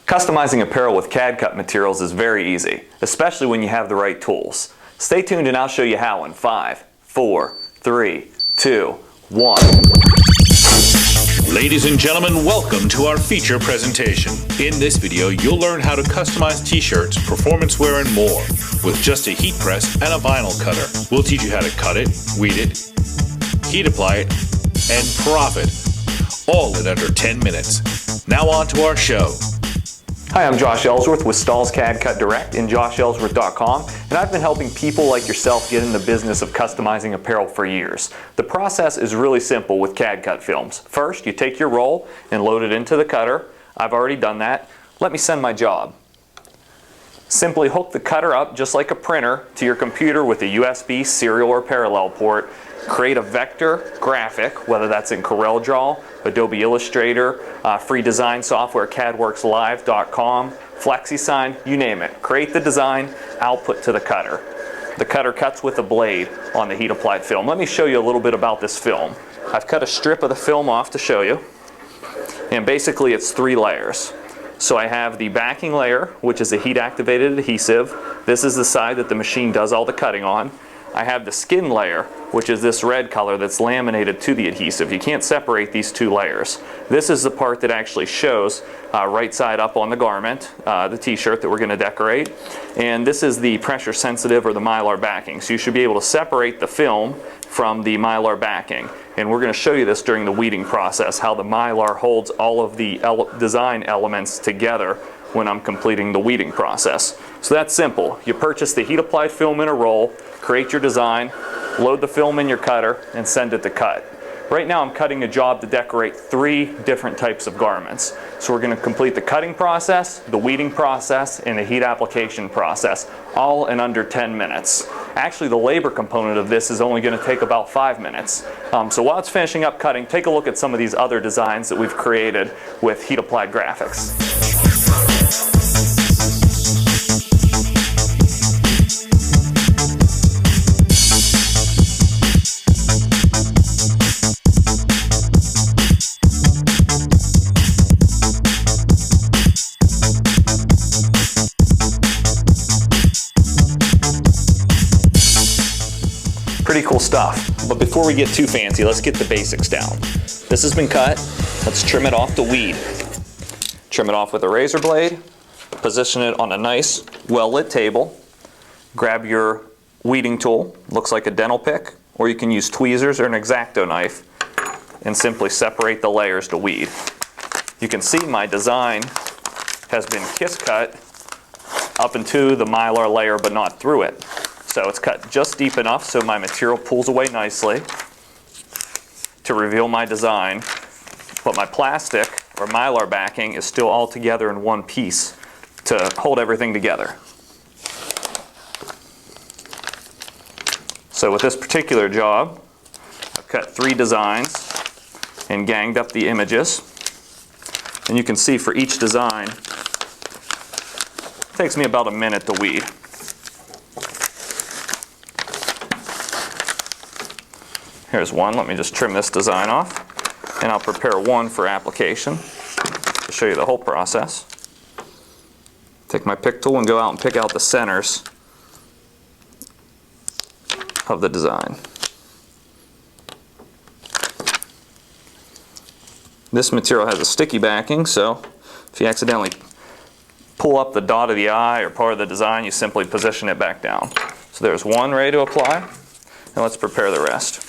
Customizing apparel with CAD-CUT materials is very easy, especially when you have the right tools. Stay tuned and I'll show you how in 5, 4, 3, 2, 1. Ladies and gentlemen, welcome to our feature presentation. In this video, you'll learn how to customize t-shirts, performance wear, and more with just a heat press and a vinyl cutter. We'll teach you how to cut it, weed it, heat apply it, and profit, all in under 10 minutes. Now on to our show. Hi, I'm Josh Ellsworth with Stahl's CAD-CUT Direct and joshellsworth.com, and I've been helping people like yourself get in the business of customizing apparel for years. The process is really simple with CAD-CUT films. First, you take your roll and load it into the cutter. I've already done that. Let me send my job. Simply hook the cutter up just like a printer to your computer with a USB serial or parallel port. Create a vector graphic, whether that's in CorelDRAW, Adobe Illustrator, free design software, CADWorksLive.com, FlexiSign, you name it. Create the design, output to the cutter. The cutter cuts with a blade on the heat applied film. Let me show you a little bit about this film. I've cut a strip of the film off to show you, and basically it's 3 layers. So I have the backing layer, which is a heat activated adhesive. This is the side that the machine does all the cutting on. I have the skin layer, which is this red color that's laminated to the adhesive. You can't separate these 2 layers. This is the part that actually shows right side up on the garment, the t-shirt that we're going to decorate. And this is the pressure sensitive or the mylar backing. So you should be able to separate the film from the mylar backing. And we're going to show you this during the weeding process, how the mylar holds all of the design elements together when I'm completing the weeding process. So that's simple. You purchase the heat applied film in a roll, create your design, load the film in your cutter, and send it to cut. Right now I'm cutting a job to decorate 3 different types of garments. So we're going to complete the cutting process, the weeding process, and the heat application process, all in under 10 minutes. Actually, the labor component of this is only going to take about 5 minutes. So while it's finishing up cutting, take a look at some of these other designs that we've created with heat applied graphics. Pretty cool stuff. But before we get too fancy, let's get the basics down. This has been cut. Let's trim it off to weed. Trim it off with a razor blade. Position it on a nice, well-lit table. Grab your weeding tool. Looks like a dental pick. Or you can use tweezers or an X-Acto knife and simply separate the layers to weed. You can see my design has been kiss cut up into the mylar layer but not through it. So it's cut just deep enough so my material pulls away nicely to reveal my design, but my plastic or mylar backing is still all together in one piece to hold everything together. So with this particular job, I've cut 3 designs and ganged up the images. And you can see for each design, it takes me about a minute to weed. Here's one. Let me just trim this design off, and I'll prepare one for application to show you the whole process. Take my pick tool and go out and pick out the centers of the design. This material has a sticky backing, so if you accidentally pull up the dot of the eye or part of the design, you simply position it back down. So there's one ready to apply, and let's prepare the rest.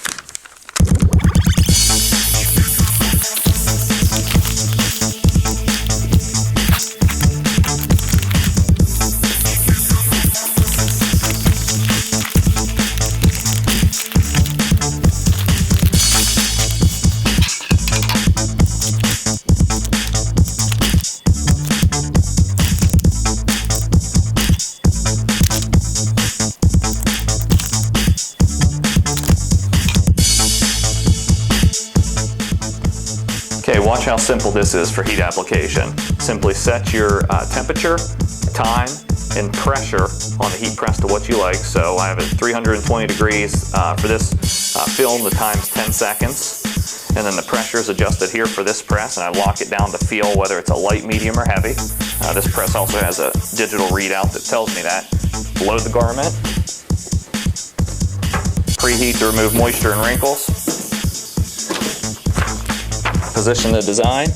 Okay, watch how simple this is for heat application. Simply set your temperature, time, and pressure on the heat press to what you like. So I have it 320 degrees for this film, the time's 10 seconds. And then the pressure is adjusted here for this press, and I lock it down to feel whether it's a light, medium, or heavy. This press also has a digital readout that tells me that. Load the garment. Preheat to remove moisture and wrinkles. Position the design.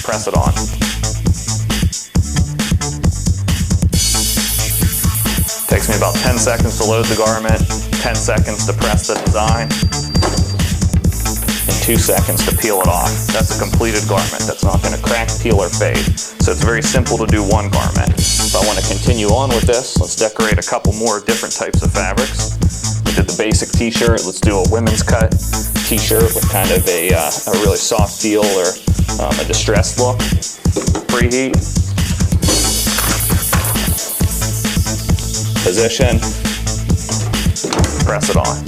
Press it on. Takes me about 10 seconds to load the garment, 10 seconds to press the design, and 2 seconds to peel it off. That's a completed garment. That's not going to crack, peel, or fade. So it's very simple to do one garment. If I want to continue on with this, let's decorate a couple more different types of fabrics. We did the basic t-shirt. Let's do a women's cut t-shirt with kind of a really soft feel or a distressed look. Preheat. Position. Press it on.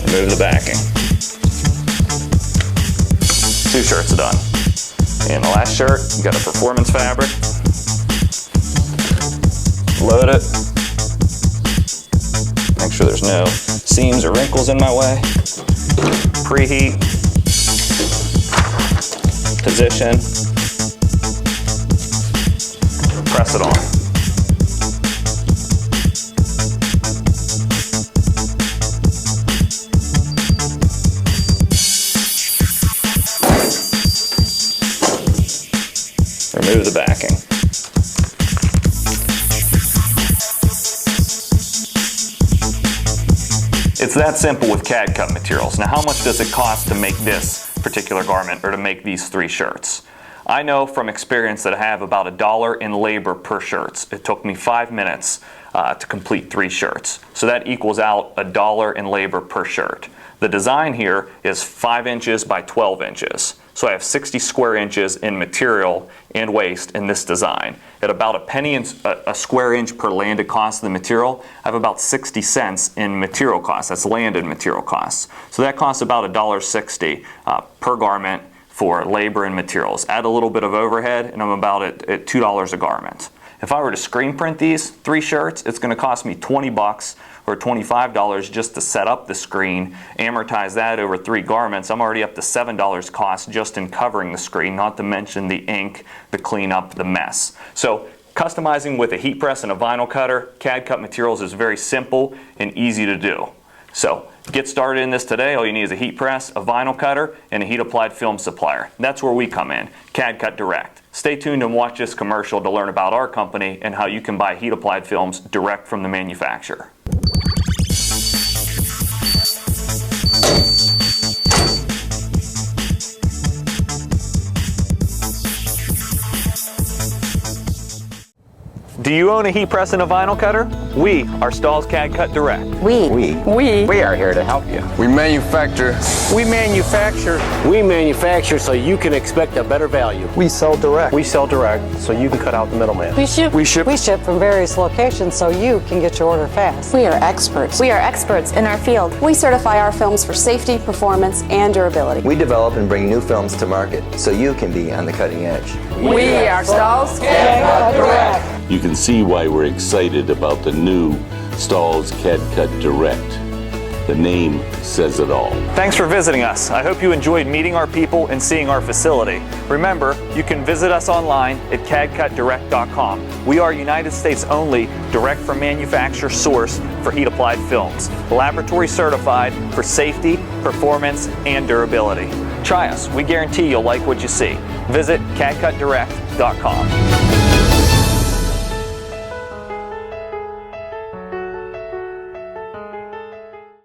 Remove the backing. 2 shirts are done. And the last shirt, you got a performance fabric. Load it. Make sure there's no seams or wrinkles in my way. Preheat. Position. Press it on. Remove the backing. It's that simple with CAD-CUT materials. Now, how much does it cost to make this particular garment or to make these 3 shirts? I know from experience that I have about $1 in labor per shirt. It took me 5 minutes to complete 3 shirts. So that equals out $1 in labor per shirt. The design here is 5 inches by 12 inches. So I have 60 square inches in material and waste in this design. At about a square inch per landed cost of the material, I have about 60 cents in material costs. That's landed material costs. So that costs about $1.60 per garment for labor and materials. Add a little bit of overhead and I'm about at $2 a garment. If I were to screen print these 3 shirts, it's going to cost me $20 or $25 just to set up the screen, amortize that over 3 garments. I'm already up to $7 cost just in covering the screen, not to mention the ink, the cleanup, the mess. So customizing with a heat press and a vinyl cutter, CAD-CUT materials is very simple and easy to do. So get started in this today. All you need is a heat press, a vinyl cutter, and a heat applied film supplier. That's where we come in, CAD-CUT Direct. Stay tuned and watch this commercial to learn about our company and how you can buy heat applied films direct from the manufacturer. Do you own a heat press and a vinyl cutter? We are Stahl's CAD-CUT Direct. We are here to help you. We manufacture. We manufacture so you can expect a better value. We sell direct. We sell direct so you can cut out the middleman. We ship from various locations so you can get your order fast. We are experts. We are experts in our field. We certify our films for safety, performance, and durability. We develop and bring new films to market so you can be on the cutting edge. We are Stahl's CAD-CUT Direct. You can see why we're excited about the new Stahl's CAD-CUT Direct. The name says it all. Thanks for visiting us. I hope you enjoyed meeting our people and seeing our facility. Remember, you can visit us online at CAD-CUTdirect.com. We are United States only direct from manufacturer source for heat applied films. Laboratory certified for safety, performance, and durability. Try us. We guarantee you'll like what you see. Visit CADCUTdirect.com.